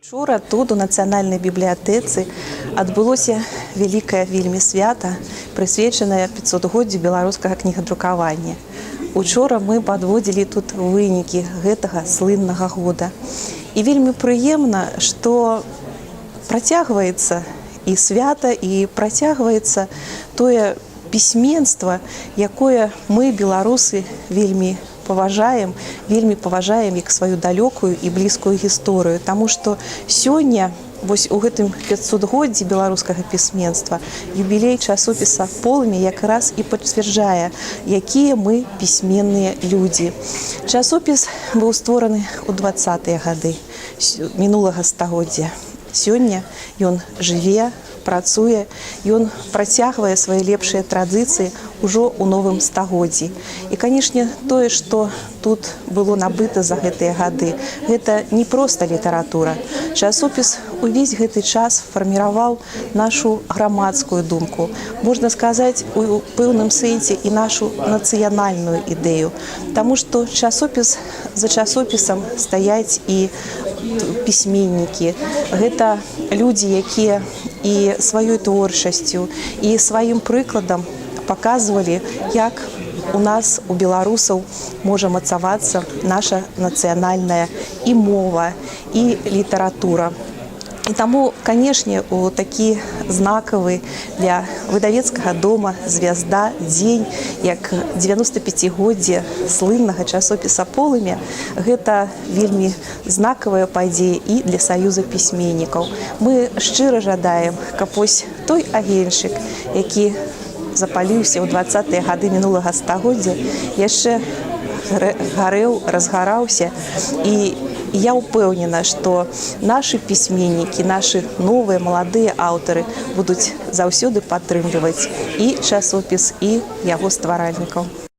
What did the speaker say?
Вчора тут, у Нацыянальнай бібліятэцы, адбылося вялікае вельмі свята, прысвечанае 500годдзю беларускага кнігадрукавання. Учора мы падводзілі тут вынікі гэтага слыннага года. І вельмі прыемна, што працягваецца і свята, і працягваецца тое пісьменства, якое мы, беларусы, вельмі паважаем як сваю далёкую і блізкую гісторыю. Таму што сёння, вось у гэтым 500годдзі беларускага пісьменства, юбілей часопіса «Полымя» якраз і пацвярджае, якія мы пісьменныя людзі. Часопіс быў створаны ў 20-е гады мінулага стагоддзя. Сёння ён жыве, працуе, ён працягвае свае лепшыя традыцыі ўжо ў новым стагоддзі. І, канешне, тое, што тут было набыта за гэтыя гады, гэта не проста літаратура. Часопіс увесь гэты час фарміраваў нашу грамадскую думку, можна сказаць, у пэўным сэнсе і нашу нацыянальную ідэю. Таму што часопіс за часопісам стаяць і пісьменнікі. Гэта людзі, якія і сваёй творчасцю, і сваім прыкладам паказвалі, як у нас, у беларусаў, можа мацавацца наша нацыянальная і мова, і літаратура. І таму, канешне, у такі знакавы для выдавецкага дома «Звязда» дзень, як 95-годдзе слыннага часопіса «Полымя», гэта вельмі знакавая падзея і для саюза пісьменнікаў. Мы шчыра жадаем, каб вось той агеньчык, які запаліўся ў 20-е гады мінулага стагоддзя, яшчэ гарэў, разгараўся. І я ўпэўнена, што нашы пісьменнікі, нашы новыя маладыя аўтары будуць заўсёды падтрымліваць і часопіс, і яго стваральнікаў.